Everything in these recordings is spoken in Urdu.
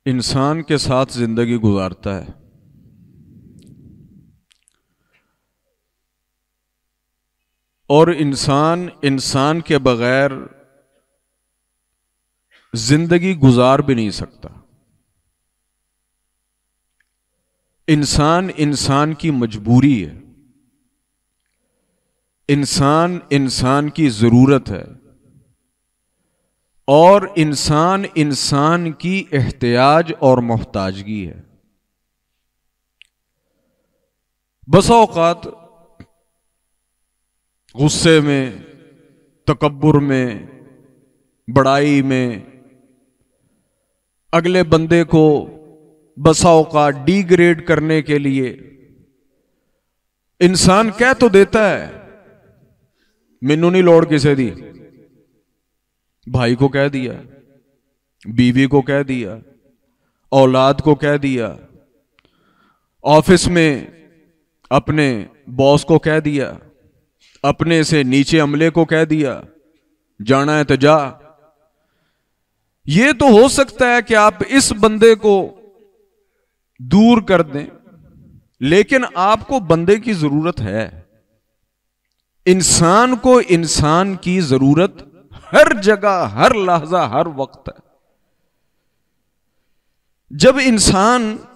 انسان کے ساتھ زندگی گزارتا ہے، اور انسان کے بغیر زندگی گزار بھی نہیں سکتا۔ انسان کی مجبوری ہے، انسان کی ضرورت ہے، اور انسان کی احتیاج اور محتاجگی ہے۔ بسا اوقات غصے میں، تکبر میں، بڑائی میں اگلے بندے کو بسا اوقات ڈی گریڈ کرنے کے لیے انسان کہہ تو دیتا ہے مینوں نہیں لوڑ کسے دی، بھائی کو کہہ دیا، بیوی کو کہہ دیا، اولاد کو کہہ دیا، آفس میں اپنے باس کو کہہ دیا، اپنے سے نیچے عملے کو کہہ دیا جانا ہے تو جا۔ یہ تو ہو سکتا ہے کہ آپ اس بندے کو دور کر دیں، لیکن آپ کو بندے کی ضرورت ہے۔ انسان کو انسان کی ضرورت ہر جگہ، ہر لحظہ، ہر وقت ہے۔ جب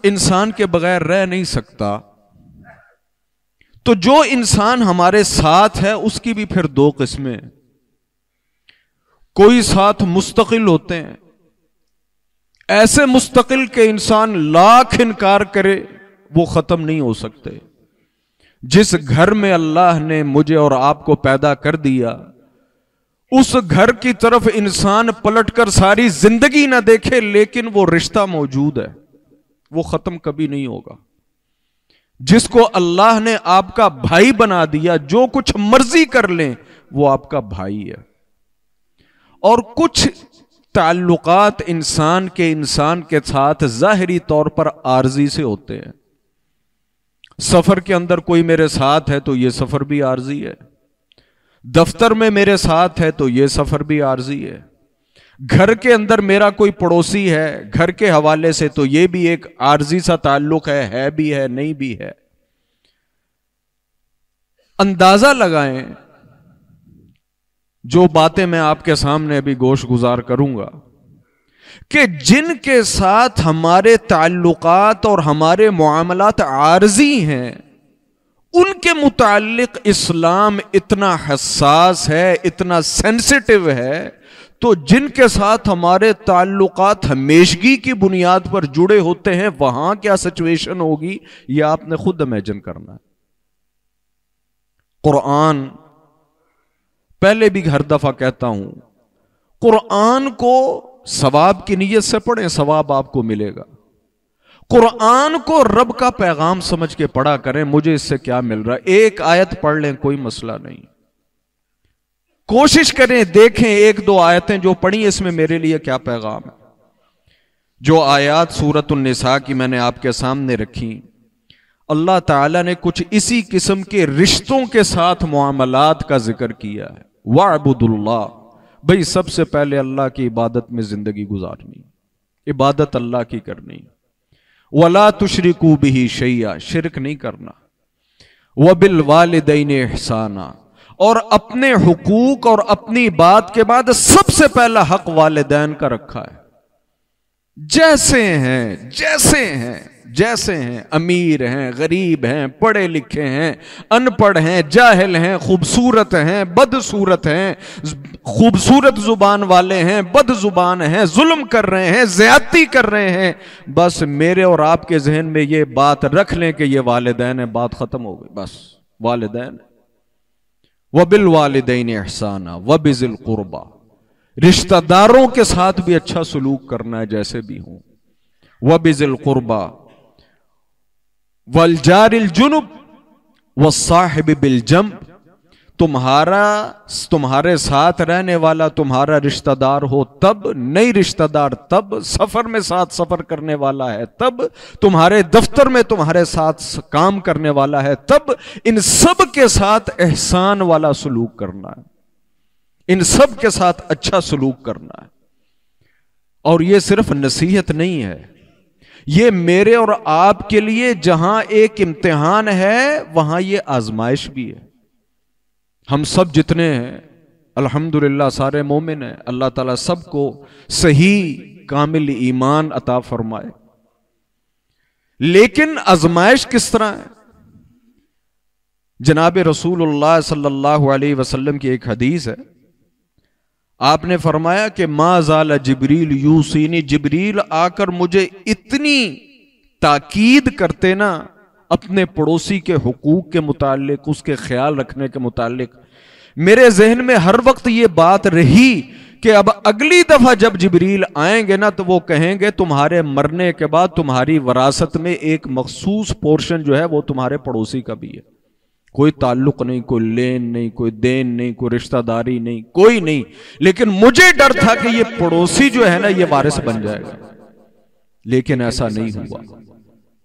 انسان کے بغیر رہ نہیں سکتا، تو جو انسان ہمارے ساتھ ہے اس کی بھی پھر دو قسمیں ہیں۔ کوئی ساتھ مستقل ہوتے ہیں، ایسے مستقل کہ انسان لاکھ انکار کرے وہ ختم نہیں ہو سکتے۔ جس گھر میں اللہ نے مجھے اور آپ کو پیدا کر دیا، اس گھر کی طرف انسان پلٹ کر ساری زندگی نہ دیکھے، لیکن وہ رشتہ موجود ہے، وہ ختم کبھی نہیں ہوگا۔ جس کو اللہ نے آپ کا بھائی بنا دیا، جو کچھ مرضی کر لیں وہ آپ کا بھائی ہے۔ اور کچھ تعلقات انسان کے ساتھ ظاہری طور پر عارضی سے ہوتے ہیں۔ سفر کے اندر کوئی میرے ساتھ ہے تو یہ سفر بھی عارضی ہے، دفتر میں میرے ساتھ ہے تو یہ سفر بھی عارضی ہے، گھر کے اندر میرا کوئی پڑوسی ہے گھر کے حوالے سے تو یہ بھی ایک عارضی سا تعلق ہے بھی ہے، نہیں بھی ہے۔ اندازہ لگائیں، جو باتیں میں آپ کے سامنے ابھی گوش گزار کروں گا، کہ جن کے ساتھ ہمارے تعلقات اور ہمارے معاملات عارضی ہیں، ان کے متعلق اسلام اتنا حساس ہے، اتنا سینسٹیو ہے، تو جن کے ساتھ ہمارے تعلقات ہمیشگی کی بنیاد پر جڑے ہوتے ہیں، وہاں کیا سچویشن ہوگی یہ آپ نے خود امیجن کرنا ہے۔ قرآن، پہلے بھی ہر دفعہ کہتا ہوں، قرآن کو ثواب کی نیت سے پڑھیں، ثواب آپ کو ملے گا۔ قرآن کو رب کا پیغام سمجھ کے پڑھا کریں، مجھے اس سے کیا مل رہا ہے، ایک آیت پڑھ لیں کوئی مسئلہ نہیں، کوشش کریں دیکھیں ایک دو آیتیں جو پڑھی اس میں میرے لیے کیا پیغام ہے۔ جو آیات سورۃ النساء کی میں نے آپ کے سامنے رکھی، اللہ تعالیٰ نے کچھ اسی قسم کے رشتوں کے ساتھ معاملات کا ذکر کیا ہے۔ وَاعْبُدُوا اللَّهَ، بھئی سب سے پہلے اللہ کی عبادت میں زندگی گزارنی، عبادت اللہ کی کرنی۔ وَلَا تُشْرِكُوا بِهِ شَيْئًا، شرک نہیں کرنا۔ وَبِالْوَالِدَيْنِ إِحْسَانًا، اور اپنے حقوق اور اپنی بات کے بعد سب سے پہلا حق والدین کا رکھا ہے۔ جیسے ہیں، امیر ہیں، غریب ہیں، پڑھے لکھے ہیں، ان پڑھ ہیں، جاہل ہیں، خوبصورت ہیں، بدصورت ہیں، خوبصورت زبان والے ہیں، بد زبان ہیں، ظلم کر رہے ہیں، زیادتی کر رہے ہیں، بس میرے اور آپ کے ذہن میں یہ بات رکھ لیں کہ یہ والدین ہے، بات ختم ہو گئی، بس والدین۔ وَبِالْوَالِدَيْنِ إِحْسَانًا وَبِذِي الْقُرْبَى، رشتہ داروں کے ساتھ بھی اچھا سلوک کرنا ہے جیسے بھی ہوں۔ وَبِذِي الْقُرْبَى وَالْجَارِ الْجُنُبِ وَالصَّاحِبِ بِالْجَنبِ، تمہارے ساتھ رہنے والا تمہارا رشتہ دار ہو تب، نہیں رشتہ دار تب، سفر میں ساتھ سفر کرنے والا ہے تب، تمہارے دفتر میں تمہارے ساتھ کام کرنے والا ہے تب، ان سب کے ساتھ احسان والا سلوک کرنا ہے۔ ان سب کے ساتھ اچھا سلوک کرنا ہے. اور یہ صرف نصیحت نہیں ہے، یہ میرے اور آپ کے لیے جہاں ایک امتحان ہے وہاں یہ آزمائش بھی ہے. ہم سب جتنے ہیں الحمدللہ سارے مومن ہیں، اللہ تعالیٰ سب کو صحیح کامل ایمان عطا فرمائے. لیکن آزمائش کس طرح ہے؟ جناب رسول اللہ صلی اللہ علیہ وسلم کی ایک حدیث ہے، آپ نے فرمایا کہ ما زال جبریل یوصینی، جبریل آ کر مجھے اتنی تاکید کرتے نا اپنے پڑوسی کے حقوق کے متعلق، اس کے خیال رکھنے کے متعلق، میرے ذہن میں ہر وقت یہ بات رہی کہ اب اگلی دفعہ جب جبریل آئیں گے نا تو وہ کہیں گے تمہارے مرنے کے بعد تمہاری وراثت میں ایک مخصوص پورشن جو ہے وہ تمہارے پڑوسی کا بھی ہے. کوئی تعلق نہیں، کوئی لین نہیں، کوئی دین نہیں، کوئی رشتہ داری نہیں، کوئی نہیں، لیکن مجھے ڈر تھا کہ یہ پڑوسی جو ہے نا یہ وارث بن جائے گا. لیکن ایسا نہیں ہوا.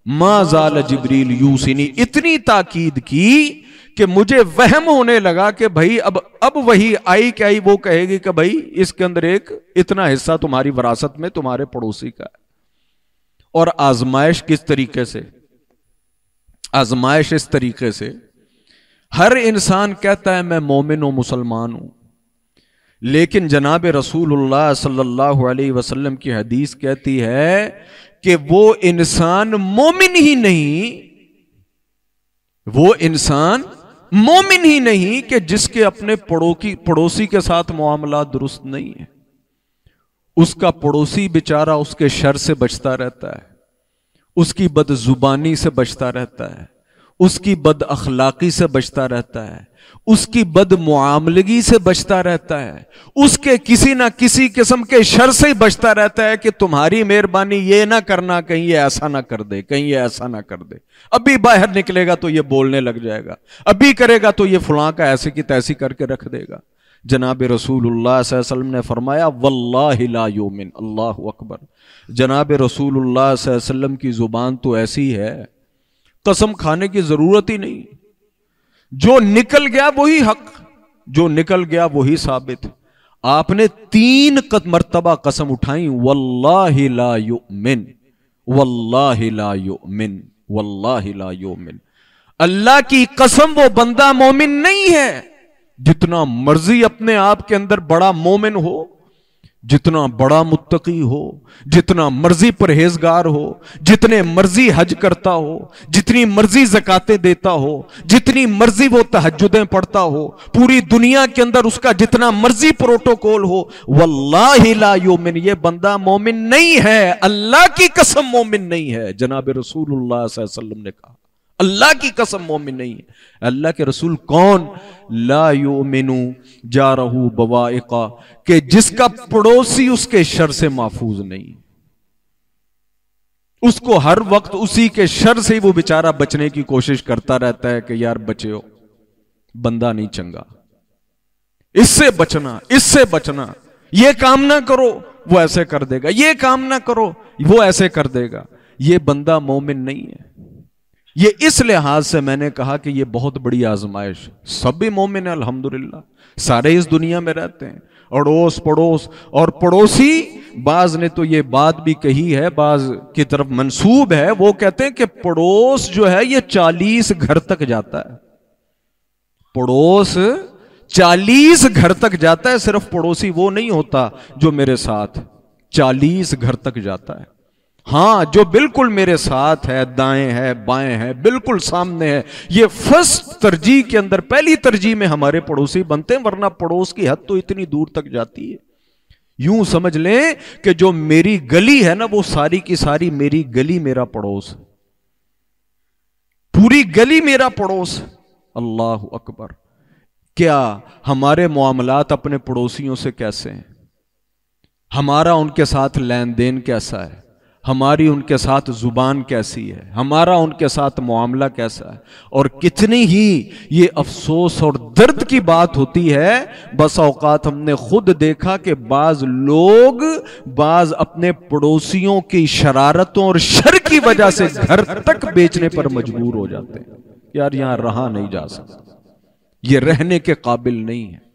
ما زال جبریل یوصینی، اتنی تاکید کی کہ مجھے وہم ہونے لگا کہ بھائی اب وہی آئی کہ آئی وہ کہے گی کہ بھائی اس کے اندر ایک اتنا حصہ تمہاری وراثت میں تمہارے پڑوسی کا ہے. اور آزمائش کس طریقے سے؟ آزمائش اس طریقے سے، ہر انسان کہتا ہے میں مومن ہوں، مسلمان ہوں، لیکن جناب رسول اللہ صلی اللہ علیہ وسلم کی حدیث کہتی ہے کہ وہ انسان مومن ہی نہیں، وہ انسان مومن ہی نہیں کہ جس کے اپنے پڑوسی کے ساتھ معاملات درست نہیں ہیں. اس کا پڑوسی بیچارہ اس کے شر سے بچتا رہتا ہے، اس کی بد زبانی سے بچتا رہتا ہے، اس کی بد اخلاقی سے بچتا رہتا ہے، اس کی بد معاملگی سے بچتا رہتا ہے، اس کے کسی نہ کسی قسم کے شر سے بچتا رہتا ہے کہ تمہاری مہربانی یہ نہ کرنا، کہیں یہ ایسا نہ کر دے، کہیں یہ ایسا نہ کر دے. ابھی باہر نکلے گا تو یہ بولنے لگ جائے گا، ابھی کرے گا تو یہ فلاں کا ایسے کی تیسی کر کے رکھ دے گا. جناب رسول اللہ صلی اللہ علیہ وسلم نے فرمایا واللہ لا یؤمن. اللہ اکبر. جناب رسول اللہ صلی اللہ علیہ وسلم کی زبان تو ایسی ہے قسم کھانے کی ضرورت ہی نہیں. جو نکل گیا وہی حق، جو نکل گیا وہی ثابت. آپ نے 3 مرتبہ قسم اٹھائیں، واللہ لا یؤمن، واللہ لا یؤمن، واللہ لا یؤمن. اللہ کی قسم وہ بندہ مومن نہیں ہے. جتنا مرضی اپنے آپ کے اندر بڑا مومن ہو، جتنا بڑا متقی ہو، جتنا مرضی پرہیزگار ہو، جتنے مرضی حج کرتا ہو، جتنی مرضی زکاتیں دیتا ہو، جتنی مرضی وہ تہجدیں پڑھتا ہو، پوری دنیا کے اندر اس کا جتنا مرضی پروٹوکول ہو، واللہ لا یؤمن، یہ بندہ مومن نہیں ہے. اللہ کی قسم مومن نہیں ہے. جناب رسول اللہ صلی اللہ علیہ وسلم نے کہا اللہ کی قسم مومن نہیں ہے. اللہ کے رسول کون؟ لا یؤمن جارہ بوائقہ، کہ جس کا پڑوسی اس کے شر سے محفوظ نہیں، اس کو ہر وقت اسی کے شر سے وہ بیچارہ بچنے کی کوشش کرتا رہتا ہے کہ یار بچے ہو، بندہ نہیں چنگا، اس سے بچنا، اس سے بچنا، یہ کام نہ کرو وہ ایسے کر دے گا، یہ کام نہ کرو وہ ایسے کر دے گا. یہ بندہ مومن نہیں ہے. یہ اس لحاظ سے میں نے کہا کہ یہ بہت بڑی آزمائش. سب بھی مومن ہیں الحمدللہ، سارے اس دنیا میں رہتے ہیں، اڑوس پڑوس اور پڑوسی. بعض نے تو یہ بات بھی کہی ہے، بعض کی طرف منسوب ہے، وہ کہتے ہیں کہ پڑوس جو ہے یہ 40 گھر تک جاتا ہے. پڑوس 40 گھر تک جاتا ہے. صرف پڑوسی وہ نہیں ہوتا جو میرے ساتھ 40 گھر تک جاتا ہے. ہاں جو بالکل میرے ساتھ ہے، دائیں ہے، بائیں ہے، بالکل سامنے ہے، یہ فرسٹ ترجیح کے اندر پہلی ترجیح میں ہمارے پڑوسی بنتے ہیں. ورنہ پڑوس کی حد تو اتنی دور تک جاتی ہے. یوں سمجھ لیں کہ جو میری گلی ہے نا وہ ساری کی ساری میری گلی میرا پڑوس، پوری گلی میرا پڑوس. اللہ اکبر. کیا ہمارے معاملات اپنے پڑوسیوں سے کیسے ہیں؟ ہمارا ان کے ساتھ لین دین کیسا ہے؟ ہماری ان کے ساتھ زبان کیسی ہے؟ ہمارا ان کے ساتھ معاملہ کیسا ہے؟ اور کتنی ہی یہ افسوس اور درد کی بات ہوتی ہے. بس اوقات ہم نے خود دیکھا کہ بعض لوگ بعض اپنے پڑوسیوں کی شرارتوں اور شر کی وجہ سے گھر تک بیچنے پر مجبور ہو جاتے ہیں. یار یہاں رہا نہیں جا سکتا، یہ رہنے کے قابل نہیں ہے.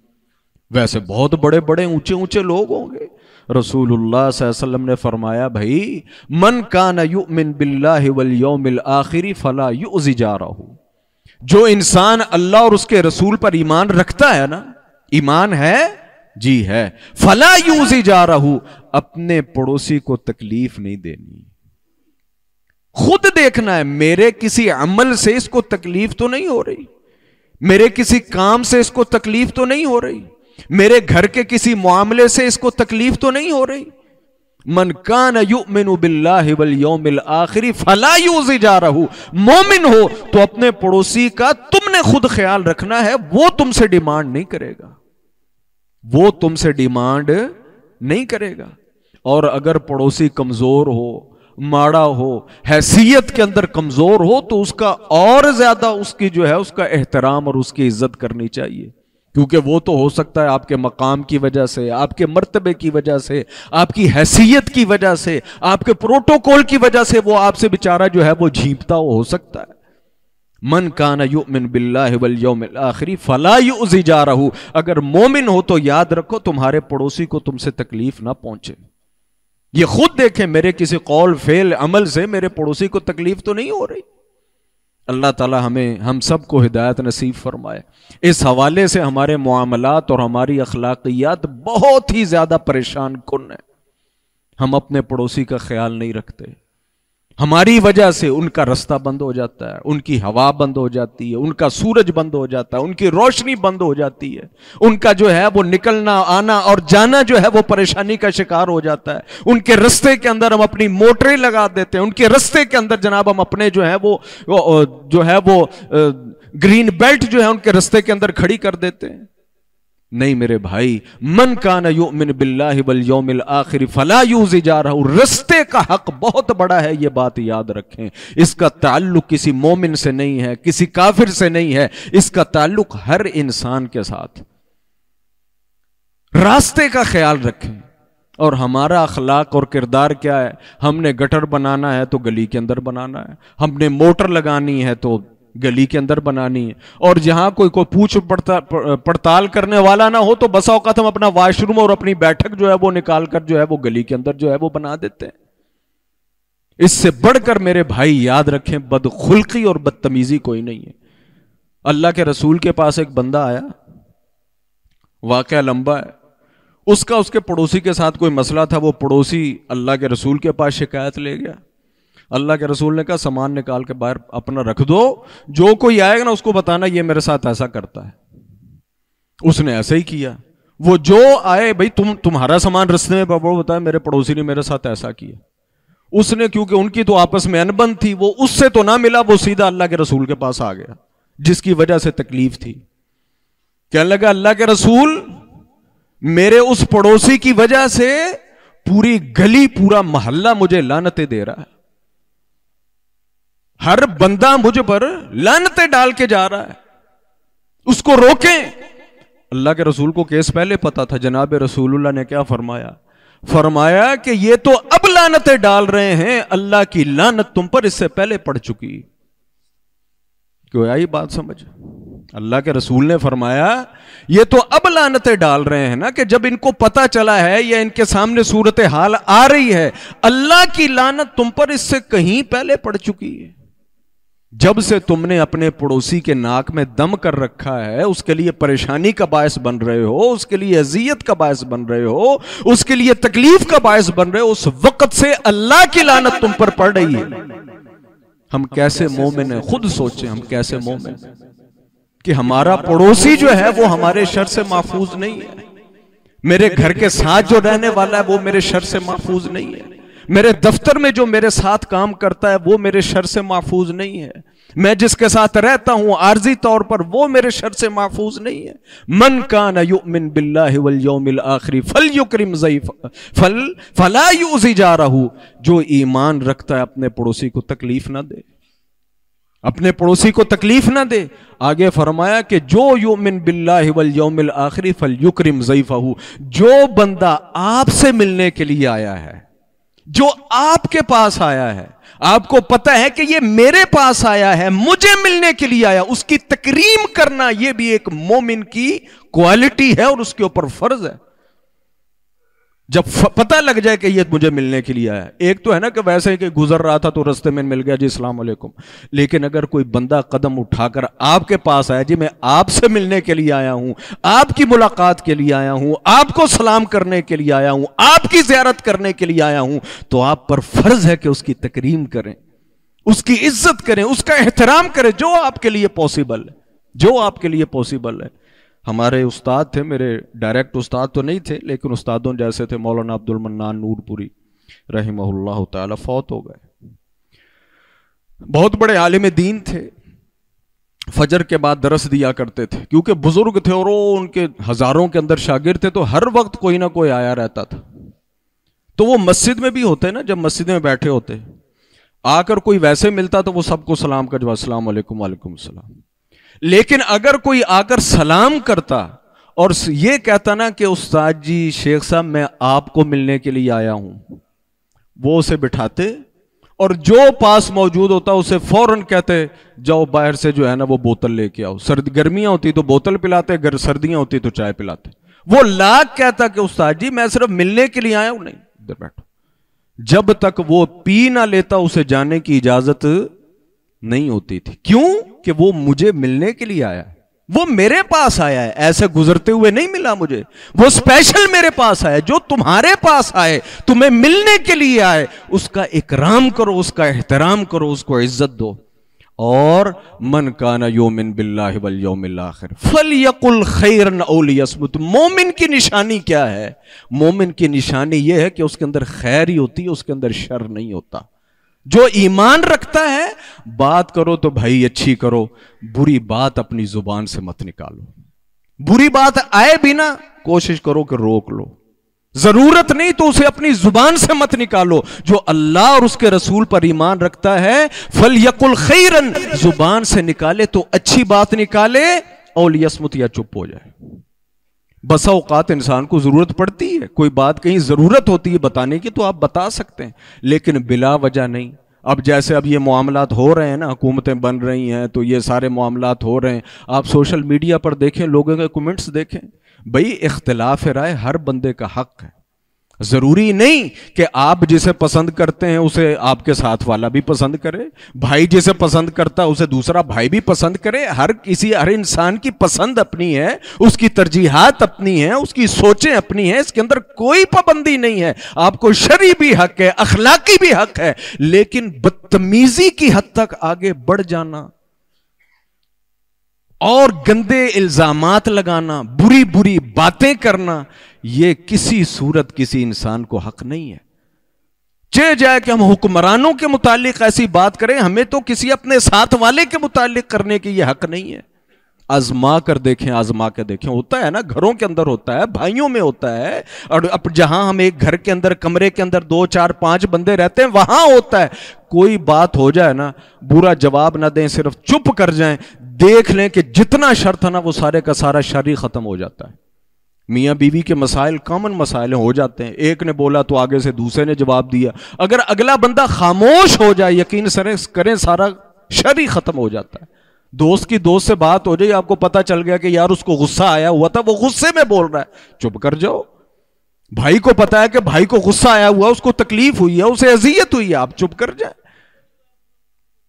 ویسے بہت بڑے بڑے اونچے اونچے لوگ ہوں گے. رسول اللہ صلی اللہ علیہ وسلم نے فرمایا بھائی من کان یؤمن باللہ والیوم الآخر فلا یؤذ جارہ، جو انسان اللہ اور اس کے رسول پر ایمان رکھتا ہے نا، ایمان ہے جی ہے، فلا یؤذ جارہ، اپنے پڑوسی کو تکلیف نہیں دینی. خود دیکھنا ہے میرے کسی عمل سے اس کو تکلیف تو نہیں ہو رہی، میرے کسی کام سے اس کو تکلیف تو نہیں ہو رہی، میرے گھر کے کسی معاملے سے اس کو تکلیف تو نہیں ہو رہی. من کان یؤمن باللہ والیوم الآخر فلا یؤذ جارہ، مومن ہو تو اپنے پڑوسی کا تم نے خود خیال رکھنا ہے، وہ تم سے ڈیمانڈ نہیں کرے گا، وہ تم سے ڈیمانڈ نہیں کرے گا. اور اگر پڑوسی کمزور ہو، ماڑا ہو، حیثیت کے اندر کمزور ہو، تو اس کا اور زیادہ اس کی جو ہے اس کا احترام اور اس کی عزت کرنی چاہیے، کیونکہ وہ تو ہو سکتا ہے آپ کے مقام کی وجہ سے، آپ کے مرتبے کی وجہ سے، آپ کی حیثیت کی وجہ سے، آپ کے پروٹوکول کی وجہ سے وہ آپ سے بیچارہ جو ہے وہ جھیپتا ہو سکتا ہے. من کان یؤمن باللہ والیوم الآخر فلا یؤذ جارہ، اگر مومن ہو تو یاد رکھو تمہارے پڑوسی کو تم سے تکلیف نہ پہنچے. یہ خود دیکھیں میرے کسی قول فعل عمل سے میرے پڑوسی کو تکلیف تو نہیں ہو رہی. اللہ تعالی ہم سب کو ہدایت نصیب فرمائے. اس حوالے سے ہمارے معاملات اور ہماری اخلاقیات بہت ہی زیادہ پریشان کن ہیں. ہم اپنے پڑوسی کا خیال نہیں رکھتے، ہماری وجہ سے ان کا رستہ بند ہو جاتا ہے، ان کی ہوا بند ہو جاتی ہے، ان کا سورج بند ہو جاتا ہے، ان کی روشنی بند ہو جاتی ہے، ان کا جو ہے وہ نکلنا آنا اور جانا جو ہے وہ پریشانی کا شکار ہو جاتا ہے. ان کے رستے کے اندر ہم اپنی موٹریں لگا دیتے ہیں، ان کے رستے کے اندر جناب ہم اپنے جو ہے وہ گرین بیلٹ جو ہے ان کے رستے کے اندر کھڑی کر دیتے ہیں. نہیں میرے بھائی، من کان یؤمن باللہ والیوم الآخر فلا یؤذ جارہ، رستے کا حق بہت بڑا ہے، یہ بات یاد رکھیں. اس کا تعلق کسی مومن سے نہیں ہے، کسی کافر سے نہیں ہے، اس کا تعلق ہر انسان کے ساتھ. راستے کا خیال رکھیں. اور ہمارا اخلاق اور کردار کیا ہے؟ ہم نے گٹر بنانا ہے تو گلی کے اندر بنانا ہے، ہم نے موٹر لگانی ہے تو گلی کے اندر بنانی ہے، اور جہاں کوئی پوچھ پڑتال کرنے والا نہ ہو تو بسا اوقات ہم اپنا واش روم اور اپنی بیٹھک جو ہے وہ نکال کر جو ہے وہ گلی کے اندر جو ہے وہ بنا دیتے ہیں. اس سے بڑھ کر میرے بھائی یاد رکھیں بدخلقی اور بدتمیزی کوئی نہیں ہے. اللہ کے رسول کے پاس ایک بندہ آیا، واقعہ لمبا ہے. اس کے پڑوسی کے ساتھ کوئی مسئلہ تھا. وہ پڑوسی اللہ کے رسول کے پاس شکایت لے گیا. اللہ کے رسول نے کہا سامان نکال کے باہر اپنا رکھ دو، جو کوئی آئے گا نا اس کو بتانا یہ میرے ساتھ ایسا کرتا ہے. اس نے ایسا ہی کیا. وہ جو آئے بھائی تمہارا سامان رستے میں پکڑو، بتایا میرے پڑوسی نے میرے ساتھ ایسا کیا. اس نے کیونکہ ان کی تو آپس میں انبن تھی، وہ اس سے تو نہ ملا، وہ سیدھا اللہ کے رسول کے پاس آ گیا جس کی وجہ سے تکلیف تھی. کہنے لگا اللہ کے رسول، میرے اس پڑوسی کی وجہ سے پوری گلی پورا محلہ مجھے لعنتیں دے رہا ہے، ہر بندہ مجھ پر لعنتیں ڈال کے جا رہا ہے، اس کو روکیں. اللہ کے رسول کو کیس پہلے پتا تھا. جناب رسول اللہ نے کیا فرمایا؟ فرمایا کہ یہ تو اب لعنتیں ڈال رہے ہیں، اللہ کی لعنت تم پر اس سے پہلے پڑ چکی. کوئی آئی بات سمجھ؟ اللہ کے رسول نے فرمایا یہ تو اب لعنتیں ڈال رہے ہیں نا، کہ جب ان کو پتا چلا ہے یا ان کے سامنے صورتحال آ رہی ہے، اللہ کی لعنت تم پر اس سے کہیں پہلے پڑ چکی ہے. جب سے تم نے اپنے پڑوسی کے ناک میں دم کر رکھا ہے، اس کے لیے پریشانی کا باعث بن رہے ہو، اس کے لیے اذیت کا باعث بن رہے ہو، اس کے لیے تکلیف کا باعث بن رہے ہو، اس وقت سے اللہ کی لعنت تم پر پڑ رہی ہے. ہم کیسے مومن ہیں؟ خود سوچیں ہم کیسے مومن کہ ہمارا پڑوسی جو ہے وہ ہمارے شر سے محفوظ نہیں ہے. میرے گھر کے ساتھ جو رہنے والا ہے وہ میرے شر سے محفوظ نہیں ہے. میرے دفتر میں جو میرے ساتھ کام کرتا ہے وہ میرے شر سے محفوظ نہیں ہے. میں جس کے ساتھ رہتا ہوں عارضی طور پر وہ میرے شر سے محفوظ نہیں ہے. من کان یؤمن باللہ والیوم الآخر فلیکرم ضیفہ فلا یؤذ جارہ، جو ایمان رکھتا ہے اپنے پڑوسی کو تکلیف نہ دے، اپنے پڑوسی کو تکلیف نہ دے. آگے فرمایا کہ جو یؤمن باللہ والیوم الآخر فلیکرم ضیفہ، جو بندہ آپ سے ملنے کے لیے آیا ہے، جو آپ کے پاس آیا ہے، آپ کو پتا ہے کہ یہ میرے پاس آیا ہے، مجھے ملنے کے لیے آیا، اس کی تکریم کرنا یہ بھی ایک مومن کی کوالٹی ہے اور اس کے اوپر فرض ہے۔ جب پتہ لگ جائے کہ یہ مجھے ملنے کے لیے آیا، ایک تو ہے نا کہ ویسے ہی کہ گزر رہا تھا تو رستے میں مل گیا، جی السلام علیکم، لیکن اگر کوئی بندہ قدم اٹھا کر آپ کے پاس آیا، جی میں آپ سے ملنے کے لیے آیا ہوں، آپ کی ملاقات کے لیے آیا ہوں، آپ کو سلام کرنے کے لیے آیا ہوں، آپ کی زیارت کرنے کے لیے آیا ہوں، تو آپ پر فرض ہے کہ اس کی تکریم کریں، اس کی عزت کریں، اس کا احترام کریں، جو آپ کے لیے پاسبل ہے، جو آپ کے لیے پاسبل ہے۔ ہمارے استاد تھے، میرے ڈائریکٹ استاد تو نہیں تھے لیکن استادوں جیسے تھے، مولانا عبد المنان نور پوری رحمہ اللہ تعالی، فوت ہو گئے۔ بہت بڑے عالم دین تھے، فجر کے بعد درس دیا کرتے تھے، کیونکہ بزرگ تھے اور وہ ان کے ہزاروں کے اندر شاگرد تھے، تو ہر وقت کوئی نہ کوئی آیا رہتا تھا۔ تو وہ مسجد میں بھی ہوتے نا، جب مسجد میں بیٹھے ہوتے، آ کر کوئی ویسے ملتا تو وہ سب کو سلام کا جواب، السلام علیکم، وعلیکم السلام۔ لیکن اگر کوئی آ کر سلام کرتا اور یہ کہتا نا کہ استاد جی، شیخ صاحب میں آپ کو ملنے کے لیے آیا ہوں، وہ اسے بٹھاتے اور جو پاس موجود ہوتا اسے فوراً کہتے جاؤ باہر سے جو ہے نا وہ بوتل لے کے آؤ، گرمیاں ہوتی تو بوتل پلاتے، اگر سردیاں ہوتی تو چائے پلاتے۔ وہ لاکھ کہتا کہ استاد جی میں صرف ملنے کے لیے آیا ہوں، نہیں ادھر بیٹھو، جب تک وہ پی نہ لیتا اسے جانے کی اجازت نہیں ہوتی تھی۔ کیوں؟ کہ وہ مجھے ملنے کے لیے آیا ہے، وہ میرے پاس آیا ہے، ایسے گزرتے ہوئے نہیں ملا مجھے، وہ اسپیشل میرے پاس آیا۔ جو تمہارے پاس آئے، تمہیں ملنے کے لیے آئے، اس کا اکرام کرو، اس کا احترام کرو، اس کو عزت دو۔ اور من کان یؤمن باللہ والیوم الاخر فلیقل خیرا او لیصمت۔ مومن کی نشانی کیا ہے؟ مومن کی نشانی یہ ہے کہ اس کے اندر خیر ہی ہوتی ہے، اس کے اندر شر نہیں ہوتا۔ جو ایمان رکھتا ہے، بات کرو تو بھائی اچھی کرو، بری بات اپنی زبان سے مت نکالو، بری بات آئے بھی نہ کوشش کرو کہ روک لو، ضرورت نہیں تو اسے اپنی زبان سے مت نکالو۔ جو اللہ اور اس کے رسول پر ایمان رکھتا ہے، فَلْيَقُلْ خَيْرًا، زبان سے نکالے تو اچھی بات نکالے، اور لِيَصْمُتْ، یا چپ ہو جائے۔ بسا اوقات انسان کو ضرورت پڑتی ہے، کوئی بات کہیں ضرورت ہوتی ہے بتانے کی تو آپ بتا سکتے ہیں، لیکن بلا وجہ نہیں۔ اب جیسے اب یہ معاملات ہو رہے ہیں نا، حکومتیں بن رہی ہیں تو یہ سارے معاملات ہو رہے ہیں، آپ سوشل میڈیا پر دیکھیں، لوگوں کے کمنٹس دیکھیں، بھئی اختلاف رائے ہر بندے کا حق ہے۔ ضروری نہیں کہ آپ جسے پسند کرتے ہیں اسے آپ کے ساتھ والا بھی پسند کرے، بھائی جسے پسند کرتا ہے اسے دوسرا بھائی بھی پسند کرے۔ ہر انسان کی پسند اپنی ہے، اس کی ترجیحات اپنی ہیں، اس کی سوچیں اپنی ہیں، اس کے اندر کوئی پابندی نہیں ہے۔ آپ کو شرعی بھی حق ہے، اخلاقی بھی حق ہے، لیکن بدتمیزی کی حد تک آگے بڑھ جانا اور گندے الزامات لگانا، بری بری باتیں کرنا، یہ کسی صورت کسی انسان کو حق نہیں ہے۔ چاہے جائے کہ ہم حکمرانوں کے متعلق ایسی بات کریں، ہمیں تو کسی اپنے ساتھ والے کے متعلق کرنے کی یہ حق نہیں ہے۔ آزما کر دیکھیں، آزما کے دیکھیں، ہوتا ہے نا، گھروں کے اندر ہوتا ہے، بھائیوں میں ہوتا ہے، اور اب جہاں ہم ایک گھر کے اندر کمرے کے اندر 2 4 5 بندے رہتے ہیں وہاں ہوتا ہے۔ کوئی بات ہو جائے نا، برا جواب نہ دیں، صرف چپ کر جائیں، دیکھ لیں کہ جتنا شر تھا نا وہ سارے کا سارا شر ہی ختم ہو جاتا ہے۔ میاں بیوی کے مسائل کامن مسائل ہو جاتے ہیں، ایک نے بولا تو آگے سے دوسرے نے جواب دیا، اگر اگلا بندہ خاموش ہو جائے، یقین کریں سارا شر ہی ختم ہو جاتا ہے۔ دوست کی دوست سے بات ہو جائے، آپ کو پتا چل گیا کہ یار اس کو غصہ آیا ہوا تھا، وہ غصے میں بول رہا ہے، چپ کر جاؤ۔ بھائی کو پتا ہے کہ بھائی کو غصہ آیا ہوا، اس کو تکلیف ہوئی ہے، اسے اذیت ہوئی ہے، آپ چپ کر جائیں۔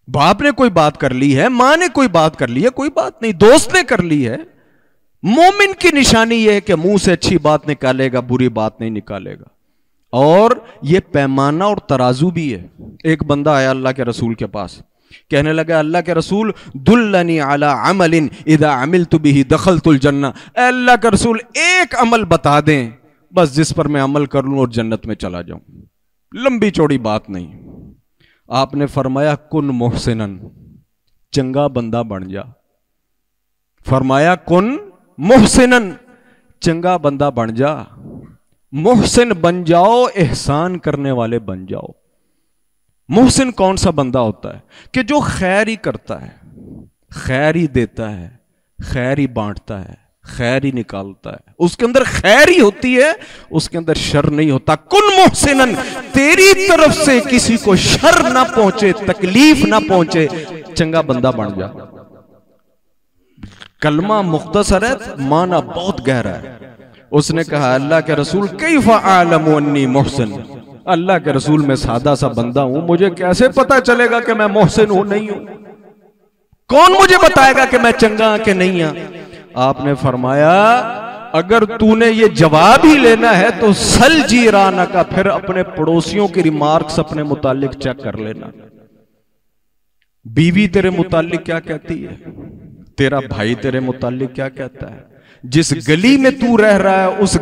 باپ نے کوئی بات کر لی ہے، ماں نے کوئی بات کر لی ہے، کوئی بات نہیں، دوست نے کر لی ہے۔ مومن کی نشانی یہ ہے کہ منہ سے اچھی بات نکالے گا، بری بات نہیں نکالے گا، اور یہ پیمانہ اور ترازو بھی ہے۔ ایک بندہ آیا اللہ کے رسول کے پاس، کہنے لگا اللہ کے رسول دلنی علی عمل اذا عملت به دخلت الجنہ، اے اللہ کے رسول ایک عمل بتا دیں بس جس پر میں عمل کر لوں اور جنت میں چلا جاؤں، لمبی چوڑی بات نہیں۔ آپ نے فرمایا کن محسنن، چنگا بندہ بن جا۔ فرمایا کن محسنن، چنگا بندہ بن جا، محسن بن جاؤ، احسان کرنے والے بن جاؤ۔ محسن کون سا بندہ ہوتا ہے؟ کہ جو خیر ہی کرتا ہے، خیر ہی دیتا ہے، خیر ہی بانٹتا ہے، خیر ہی نکالتا ہے، اس کے اندر خیر ہی ہوتی ہے، اس کے اندر شر نہیں ہوتا۔ کن محسنن، تیری طرف سے کسی کو شر نہ پہنچے، تکلیف نہ پہنچے، چنگا بندہ بن جا۔ کلمہ مختصر ہے، معنی بہت گہرا ہے۔ اس نے کہا اللہ کے رسول کیف اعلم انی محسن، اللہ کے رسول میں سادہ سا بندہ ہوں، مجھے کیسے پتا چلے گا کہ میں محسن ہوں نہیں ہوں؟ کون مجھے بتائے گا کہ میں چنگا ہوں کہ نہیں ہوں؟ آپ نے فرمایا اگر تو نے یہ جواب ہی لینا ہے تو سل جیرانہ کا، پھر اپنے پڑوسیوں کی ریمارکس اپنے متعلق چیک کر لینا۔ بیوی تیرے متعلق کیا کہتی ہے، تیرا بھائی تیرے متعلق کیا کہتا ہے، جس گلی میں تو رہ رہا ہے اس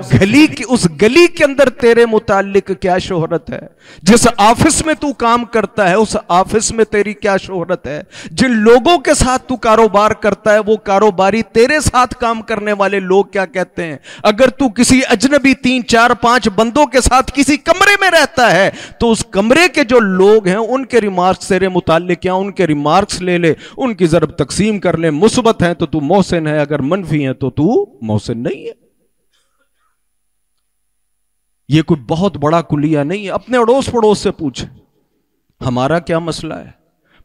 گلی کے اندر تیرے متعلق کیا شہرت ہے، جس آفس میں تو کام کرتا ہے اس آفس میں تیری کیا شہرت ہے، جن لوگوں کے ساتھ تو کاروبار کرتا ہے وہ کاروباری تیرے ساتھ کام کرنے والے لوگ کیا کہتے ہیں۔ اگر تو کسی اجنبی 3 4 5 بندوں کے ساتھ کسی کمرے میں رہتا ہے تو اس کمرے کے جو لوگ ہیں ان کے ریمارکس تیرے متعلق کیا، ان کے ریمارکس لے لے، ان کی ضرب تقسیم کر لے، مثبت ہیں تو محسن ہے، اگر منفی ہیں تو محسن نہیں ہے۔ یہ کوئی بہت بڑا کلیہ نہیں ہے، اپنے اڑوس پڑوس سے پوچھیں ہمارا کیا مسئلہ ہے۔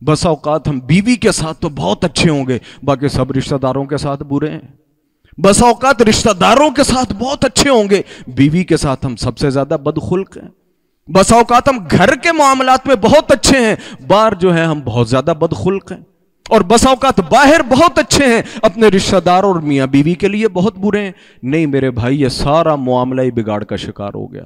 بس اوقات ہم بیوی کے ساتھ تو بہت اچھے ہوں گے، باقی سب رشتہ داروں کے ساتھ برے ہیں۔ بس اوقات رشتہ داروں کے ساتھ بہت اچھے ہوں گے، بیوی کے ساتھ ہم سب سے زیادہ بدخلق ہیں۔ بس اوقات ہم گھر کے معاملات میں بہت اچھے ہیں، باہر جو ہے ہم بہت زیادہ بدخلق ہیں، اور بس اوقات باہر بہت اچھے ہیں، اپنے رشتہ دار اور میاں بیوی کے لیے بہت برے ہیں۔ نہیں میرے بھائی، یہ سارا معاملہ ہی بگاڑ کا شکار ہو گیا۔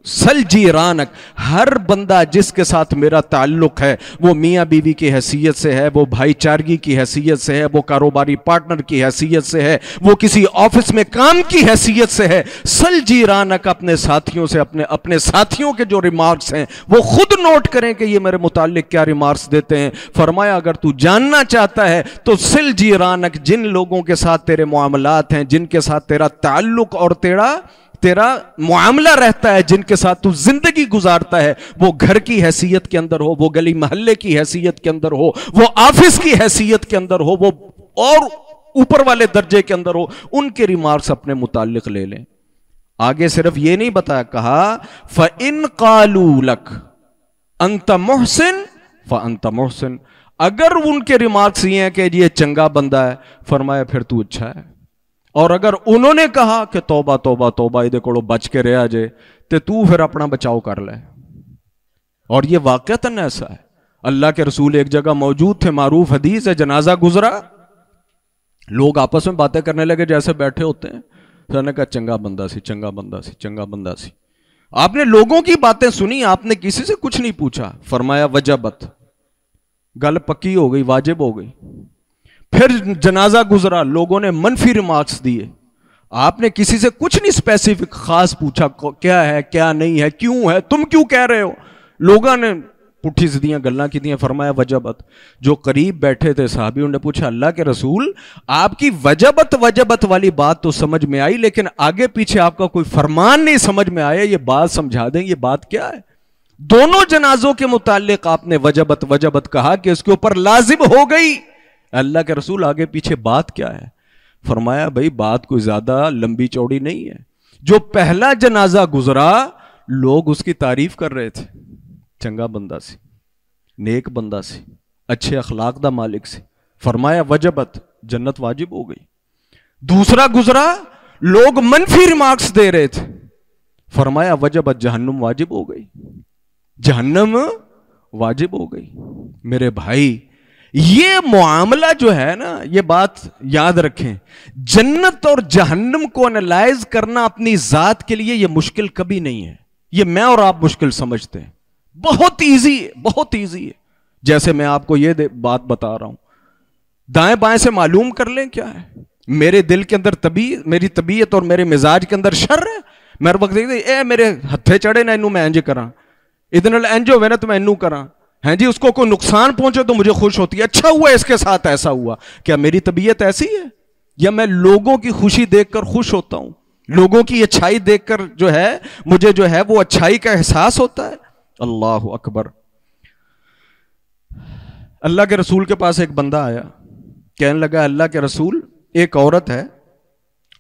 سل جیرانک، ہر بندہ جس کے ساتھ میرا تعلق ہے وہ میاں بیوی کی حیثیت سے ہے، وہ بھائی چارگی کی حیثیت سے ہے، وہ کاروباری پارٹنر کی حیثیت سے ہے، وہ کسی آفس میں کام کی حیثیت سے ہے، سل جیرانک، اپنے ساتھیوں سے اپنے ساتھیوں کے جو ریمارکس ہیں وہ خود نوٹ کریں کہ یہ میرے متعلق کیا ریمارکس دیتے ہیں۔ فرمایا اگر تو جاننا چاہتا ہے تو سل جیرانک، جن لوگوں کے ساتھ تیرے معاملات ہیں، جن کے ساتھ تیرا تعلق اور تیرا معاملہ رہتا ہے، جن کے ساتھ تو زندگی گزارتا ہے، وہ گھر کی حیثیت کے اندر ہو، وہ گلی محلے کی حیثیت کے اندر ہو، وہ آفس کی حیثیت کے اندر ہو، وہ اور اوپر والے درجے کے اندر ہو، ان کے ریمارکس اپنے متعلق لے لیں۔ آگے صرف یہ نہیں بتایا، کہا فَإِن قَالُوا لَكَ أَنْتَ مُحْسِن فَأَنْتَ مُحْسِن، اگر ان کے ریمارکس یہ ہیں کہ یہ چنگا بندہ ہے، فرمایا پھر تو اچھا ہے، اور اگر انہوں نے کہا کہ توبہ توبہ توبہ یہ کو بچ کے رہا جے تو پھر اپنا بچاؤ کر لے۔ اور یہ واقعتاً ایسا ہے، اللہ کے رسول ایک جگہ موجود تھے، معروف حدیث ہے، جنازہ گزرا، لوگ آپس میں باتیں کرنے لگے جیسے بیٹھے ہوتے ہیں، تو نے کہا چنگا بندہ سی، چنگا بندہ سی، چنگا بندہ سی۔ آپ نے لوگوں کی باتیں سنی، آپ نے کسی سے کچھ نہیں پوچھا، فرمایا وجبت، گل پکی ہو گئی، واجب ہو گئی۔ پھر جنازہ گزرا، لوگوں نے منفی ریمارکس دیے، آپ نے کسی سے کچھ نہیں اسپیسیفک خاص پوچھا کیا ہے کیا نہیں ہے، کیوں ہے، تم کیوں کہہ رہے ہو، لوگوں نے پٹھی سیدھیاں گلاں کی دیا۔ فرمایا وجبت، جو قریب بیٹھے تھے صحابیوں نے پوچھا اللہ کے رسول آپ کی وجبت والی بات تو سمجھ میں آئی، لیکن آگے پیچھے آپ کا کوئی فرمان نہیں سمجھ میں آیا، یہ بات سمجھا دیں، یہ بات کیا ہے؟ دونوں جنازوں کے متعلق آپ نے وجبت کہا کہ اس کے اوپر لازم ہو گئی، اللہ کے رسول آگے پیچھے بات کیا ہے؟ فرمایا بھائی بات کوئی زیادہ لمبی چوڑی نہیں ہے، جو پہلا جنازہ گزرا لوگ اس کی تعریف کر رہے تھے، چنگا بندہ سی، نیک بندہ سی، اچھے اخلاق دا مالک سی، فرمایا وجبت، جنت واجب ہو گئی۔ دوسرا گزرا، لوگ منفی ریمارکس دے رہے تھے، فرمایا وجبت، جہنم واجب ہو گئی، جہنم واجب ہو گئی۔ میرے بھائی یہ معاملہ جو ہے نا، یہ بات یاد رکھیں، جنت اور جہنم کو انالائز کرنا اپنی ذات کے لیے یہ مشکل کبھی نہیں ہے، یہ میں اور آپ مشکل سمجھتے ہیں، بہت ایزی ہے، بہت ایزی ہے۔ جیسے میں آپ کو یہ بات بتا رہا ہوں، دائیں بائیں سے معلوم کر لیں کیا ہے، میرے دل کے اندر میری طبیعت اور میرے مزاج کے اندر شر ہے، میرے وقت اے میرے ہتھے چڑھے نہ انہوں میں انج کراں، ادھر انج ہوئے نا تو میں انہوں کراں، ہیں جی اس کو کوئی نقصان پہنچے تو مجھے خوش ہوتی ہے، اچھا ہوا اس کے ساتھ ایسا ہوا۔ کیا میری طبیعت ایسی ہے؟ یا میں لوگوں کی خوشی دیکھ کر خوش ہوتا ہوں، لوگوں کی اچھائی دیکھ کر جو ہے مجھے جو ہے وہ اچھائی کا احساس ہوتا ہے؟ اللہ اکبر۔ اللہ کے رسول کے پاس ایک بندہ آیا، کہنے لگا اللہ کے رسول ایک عورت ہے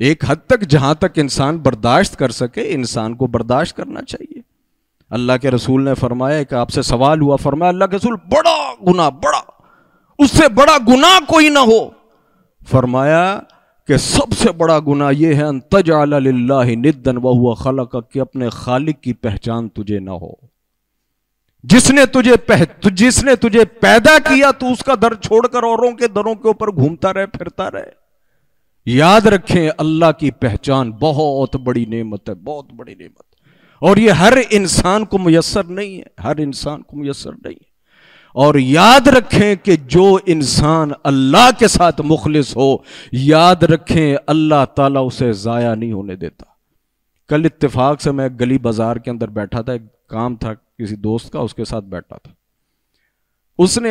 ایک حد تک جہاں تک انسان برداشت کر سکے انسان کو برداشت کرنا چاہیے. اللہ کے رسول نے فرمایا کہ آپ سے سوال ہوا, فرمایا اللہ کے رسول بڑا گناہ, بڑا, اس سے بڑا گناہ کوئی نہ ہو. فرمایا کہ سب سے بڑا گناہ یہ ہے ان تجعل للہ ندا وہو خلقک, کہ اپنے خالق کی پہچان تجھے نہ ہو. جس نے تجھے پیدا کیا تو اس کا در چھوڑ کر اوروں کے دروں کے اوپر گھومتا رہے, پھرتا رہے. یاد رکھیں اللہ کی پہچان بہت بڑی نعمت ہے, بہت بڑی نعمت, اور یہ ہر انسان کو میسر نہیں ہے, ہر انسان کو میسر نہیں ہے. اور یاد رکھیں کہ جو انسان اللہ کے ساتھ مخلص ہو, یاد رکھیں اللہ تعالیٰ اسے ضائع نہیں ہونے دیتا. کل اتفاق سے میں گلی بازار کے اندر بیٹھا تھا, ایک کام تھا کسی دوست کا, اس کے ساتھ بیٹھا تھا. اس نے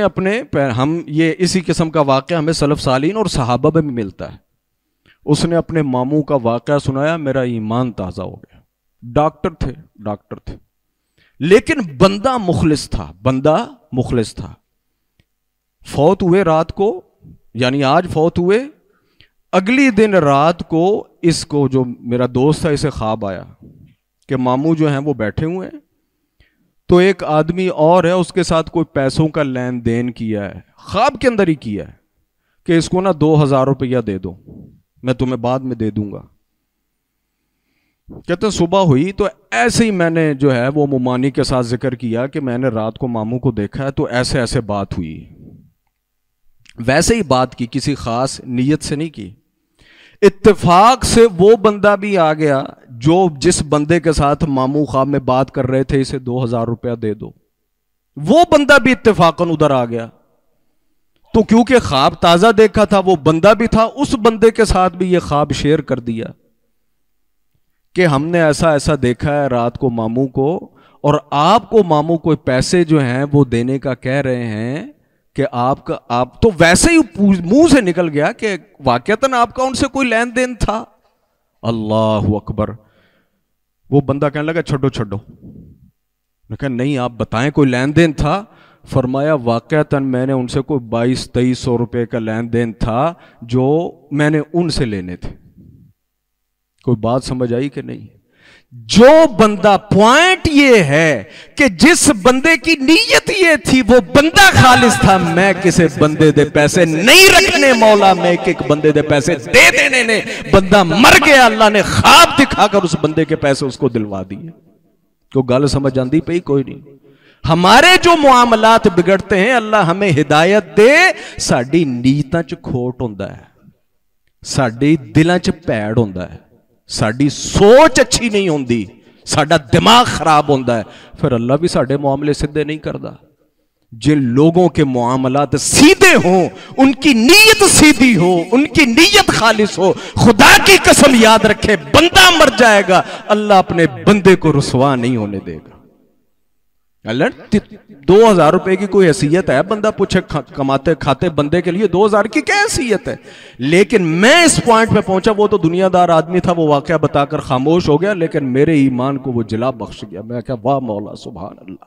یہ اسی قسم کا واقعہ ہمیں سلف صالحین اور صحابہ میں بھی ملتا ہے. اس نے اپنے ماموں کا واقعہ سنایا, میرا ایمان تازہ ہو گیا. ڈاکٹر تھے لیکن بندہ مخلص تھا. فوت ہوئے رات کو, یعنی آج فوت ہوئے, اگلی دن رات کو اس کو, جو میرا دوست تھا, اسے خواب آیا کہ ماموں جو ہیں وہ بیٹھے ہوئے ہیں, تو ایک آدمی اور ہے اس کے ساتھ کوئی پیسوں کا لین دین کیا ہے, خواب کے اندر ہی کیا ہے کہ اس کو نا 2000 روپیہ دے دو, میں تمہیں بعد میں دے دوں گا. کہتے صبح ہوئی تو ایسے ہی میں نے جو ہے وہ ممانی کے ساتھ ذکر کیا کہ میں نے رات کو ماموں کو دیکھا ہے, تو ایسے بات ہوئی. ویسے ہی بات کی, کسی خاص نیت سے نہیں کی. اتفاق سے وہ بندہ بھی آ گیا جو جس بندے کے ساتھ ماموں خواب میں بات کر رہے تھے, اسے 2000 روپیہ دے دو. وہ بندہ بھی اتفاقاً ادھر آ گیا. تو کیونکہ خواب تازہ دیکھا تھا, وہ بندہ بھی تھا, اس بندے کے ساتھ بھی یہ خواب شیئر کر دیا کہ ہم نے ایسا دیکھا ہے رات کو ماموں کو, اور آپ کو ماموں کو پیسے جو ہیں وہ دینے کا کہہ رہے ہیں کہ آپ تو ویسے ہی منہ سے نکل گیا کہ واقعتاً آپ کا ان سے کوئی لین دین تھا. اللہ اکبر. وہ بندہ کہنے لگا چھڈو. میں کہا نہیں آپ بتائیں کوئی لین دین تھا. فرمایا واقعتاً میں نے ان سے کوئی 2200-2300 روپے کا لین دین تھا جو میں نے ان سے لینے تھے. کوئی بات سمجھ آئی کہ نہیں؟ جو بندہ, پوائنٹ یہ ہے کہ جس بندے کی نیت یہ تھی وہ بندہ خالص تھا, میں کسی بندے دے پیسے نہیں رکھنے مولا, میں ایک بندے دے پیسے دے دینے نے بندہ مر گیا, اللہ نے خواب دکھا کر اس بندے کے پیسے اس کو دلوا دیے. کوئی گل سمجھ آندی پئی؟ کوئی نہیں. ہمارے جو معاملات بگڑتے ہیں, اللہ ہمیں ہدایت دے, ساڈی نیتاں چ کھوٹ ہوندا ہے, ساڈی دلاں چ پیڑ ہوندا ہے, ساڈی سوچ اچھی نہیں ہوندی, ساڈا دماغ خراب ہوندا ہے, پھر اللہ بھی ساڈے معاملے سیدھے نہیں کردا. جن لوگوں کے معاملات سیدھے ہوں, ان کی نیت سیدھی ہو, ان کی نیت خالص ہو, خدا کی قسم یاد رکھے بندہ مر جائے گا, اللہ اپنے بندے کو رسوا نہیں ہونے دے گا. 2000 روپے کی کوئی حیثیت ہے؟ بندہ پوچھے کماتے کھاتے بندے کے لیے 2000 کی کیا حیثیت ہے؟ لیکن میں اس پوائنٹ پہ پہنچا, وہ تو دنیا دار آدمی تھا, وہ واقعہ بتا کر خاموش ہو گیا, لیکن میرے ایمان کو وہ جلا بخش گیا. میں کہا واہ مولا سبحان اللہ.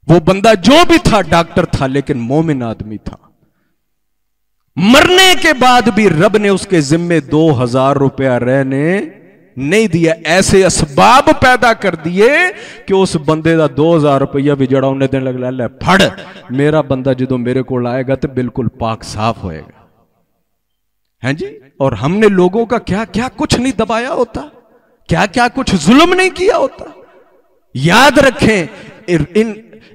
وہ بندہ جو بھی تھا ڈاکٹر تھا لیکن مومن آدمی تھا. مرنے کے بعد بھی رب نے اس کے ذمے 2000 روپیہ رہنے نہیں دیا, ایسے اسباب پیدا کر دیے کہ اس بندے دا 2000 روپیہ بھی جڑا انہیں دن لگ لے پھڑ, میرا بندہ جدو میرے کو لائے گا تو بالکل پاک صاف ہوئے گا. ہیں جی؟ اور ہم نے لوگوں کا کیا کچھ نہیں دبایا ہوتا, کیا کچھ ظلم نہیں کیا ہوتا. یاد رکھیں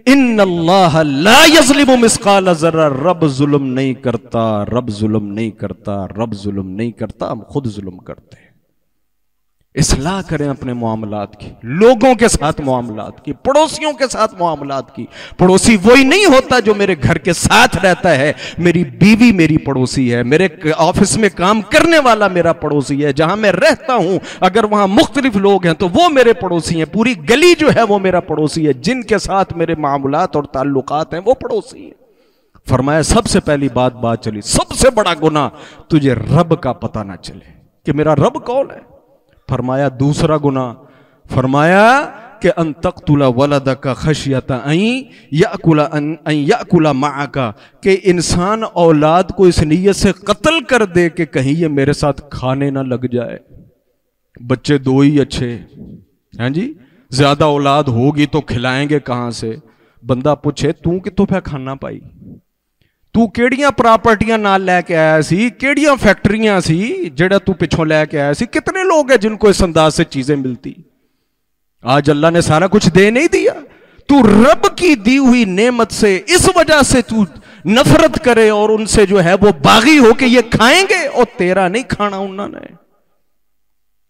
ان اللہ لا یظلم مثقال ذرہ, رب ظلم نہیں کرتا, رب ظلم نہیں کرتا, رب ظلم نہیں کرتا, ہم خود ظلم کرتے ہیں. اصلاح کریں اپنے معاملات کی, لوگوں کے ساتھ معاملات کی, پڑوسیوں کے ساتھ معاملات کی. پڑوسی وہی نہیں ہوتا جو میرے گھر کے ساتھ رہتا ہے. میری بیوی میری پڑوسی ہے, میرے آفس میں کام کرنے والا میرا پڑوسی ہے, جہاں میں رہتا ہوں اگر وہاں مختلف لوگ ہیں تو وہ میرے پڑوسی ہیں, پوری گلی جو ہے وہ میرا پڑوسی ہے, جن کے ساتھ میرے معاملات اور تعلقات ہیں وہ پڑوسی ہیں. فرمایا سب سے پہلی بات چلی, سب سے بڑا گناہ تجھے رب کا پتہ نہ چلے کہ میرا رب کون ہے. فرمایا دوسرا گناہ, فرمایا کہ ان تقتل ولدک خشیۃ ان یأکل معک، کہ انسان اولاد کو اس نیت سے قتل کر دے کہ کہیں یہ میرے ساتھ کھانے نہ لگ جائے. بچے دو ہی اچھے، ہاں جی، زیادہ اولاد ہوگی تو کھلائیں گے کہاں سے؟ بندہ پوچھے تو کتوں پہ کھانا پائی، تو کیڑیاں پراپرٹیاں نال لے کے آیا سی، کیڑیاں فیکٹریاں سی جڑا تو پچھوں لے کے آیا سی؟ کتنے لوگ ہیں جن کو اس انداز سے چیزیں ملتی؟ آج اللہ نے سارا کچھ دے نہیں دیا. تو رب کی دی ہوئی نعمت سے اس وجہ سے تو نفرت کرے اور ان سے جو ہے وہ باغی ہو کہ یہ کھائیں گے اور تیرا نہیں کھانا انہوں نے.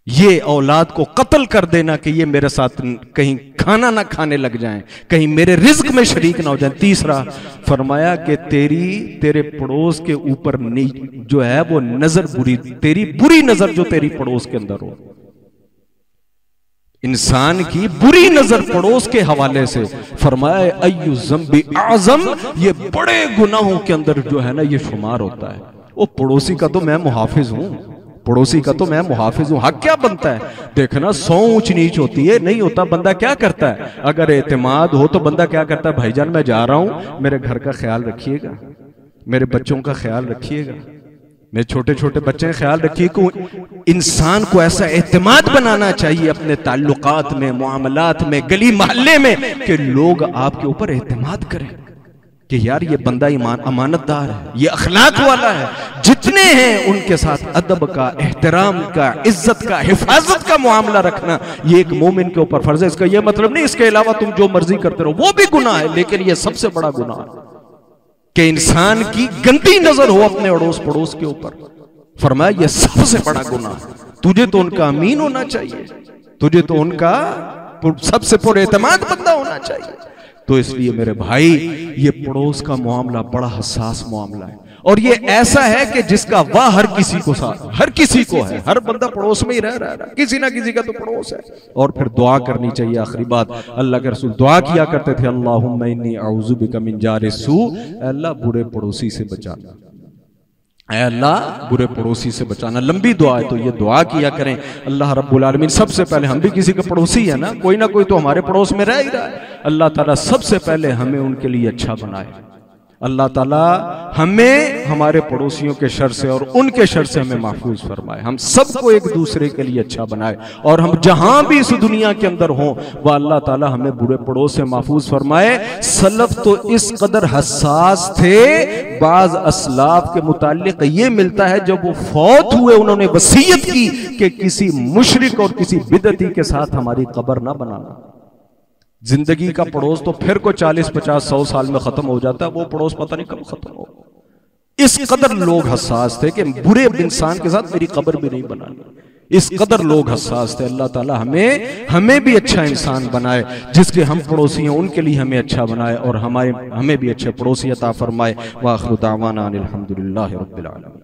یہ اولاد کو قتل کر دینا کہ یہ میرے ساتھ کہیں کھانا نہ کھانے لگ جائیں، کہیں میرے رزق میں شریک نہ ہو جائیں. تیسرا فرمایا کہ تیرے پڑوس کے اوپر جو ہے وہ نظر تیری بری نظر جو تیری پڑوس کے اندر ہو. انسان کی بری نظر پڑوس کے حوالے سے فرمایا ایو ذنب اعظم، یہ بڑے گناہوں کے اندر جو ہے نا یہ شمار ہوتا ہے. وہ پڑوسی کا تو میں محافظ ہوں، پڑوسی کا تو میں محافظ ہوں. حق کیا بنتا ہے؟ دیکھنا 100 اونچ نیچ ہوتی ہے، نہیں ہوتا بندہ کیا کرتا ہے؟ اگر اعتماد ہو تو بندہ کیا کرتا ہے؟ بھائی جان میں جا رہا ہوں، میرے گھر کا خیال رکھیے گا، میرے بچوں کا خیال رکھیے گا، میرے چھوٹے چھوٹے بچے ہیں خیال رکھیے. کہ انسان کو ایسا اعتماد بنانا چاہیے اپنے تعلقات میں، معاملات میں، گلی محلے میں، کہ لوگ آپ کے اوپر اعتماد کریں کہ یار یہ بندہ امانت دار ہے، یہ اخلاق والا ہے. جتنے ہیں ان کے ساتھ ادب کا، احترام کا، عزت کا، حفاظت کا معاملہ رکھنا یہ ایک مومن کے اوپر فرض ہے. اس کا یہ مطلب نہیں اس کے علاوہ تم جو مرضی کرتے رہو، وہ بھی گناہ ہے، لیکن یہ سب سے بڑا گناہ ہے کہ انسان کی گندی نظر ہو اپنے اڑوس پڑوس کے اوپر. فرمایا یہ سب سے بڑا گناہ ہے. تجھے تو ان کا امین ہونا چاہیے، تجھے تو ان کا سب سے پر اعتماد بندہ ہونا چاہیے. تو اس لیے میرے بھائی یہ پڑوس کا معاملہ بڑا حساس معاملہ ہے، اور یہ ایسا ہے کہ جس کا واہ ہر کسی کو ساتھ، ہر کسی کو ہے. ہر بندہ پڑوس میں ہی رہ رہا ہے، کسی نہ کسی کا تو پڑوس ہے. اور پھر دعا کرنی چاہیے. آخری بات، اللہ کے رسول دعا کیا کرتے تھے، اللہم انی اعوذ بک من جار السوء، اے اللہ برے پڑوسی سے بچانا، اے اللہ برے پڑوسی سے بچانا. لمبی دعا ہے تو یہ دعا کیا کریں. اللہ رب العالمین سب سے پہلے، ہم بھی کسی کے پڑوسی ہیں نا، کوئی نہ کوئی تو ہمارے پڑوس میں رہ ہی رہا ہے. اللہ تعالیٰ سب سے پہلے ہمیں ان کے لیے اچھا بنائے. اللہ تعالیٰ ہمیں ہمارے پڑوسیوں کے شر سے اور ان کے شر سے ہمیں محفوظ فرمائے. ہم سب کو ایک دوسرے کے لیے اچھا بنائے، اور ہم جہاں بھی اس دنیا کے اندر ہوں وہ اللہ تعالیٰ ہمیں برے پڑوس سے محفوظ فرمائے. سلف تو اس قدر حساس تھے، بعض اسلاف کے متعلق یہ ملتا ہے جب وہ فوت ہوئے انہوں نے وصیت کی کہ کسی مشرک اور کسی بدعتی کے ساتھ ہماری قبر نہ بنانا. زندگی کا پڑوس تو پھر کو 40 50 100 سال میں ختم ہو جاتا ہے، وہ پڑوس پتہ نہیں کب ختم ہو. اس قدر لوگ حساس تھے کہ برے انسان کے ساتھ میری قبر بھی نہیں بنانی. اس قدر لوگ حساس تھے. اللہ تعالی ہمیں بھی اچھا انسان بنائے، جس کے ہم پڑوسی ہیں ان کے لیے ہمیں اچھا بنائے، اور ہمیں بھی اچھے پڑوسی عطا فرمائے. وآخر دعوانا ان الحمدللہ رب العالمین.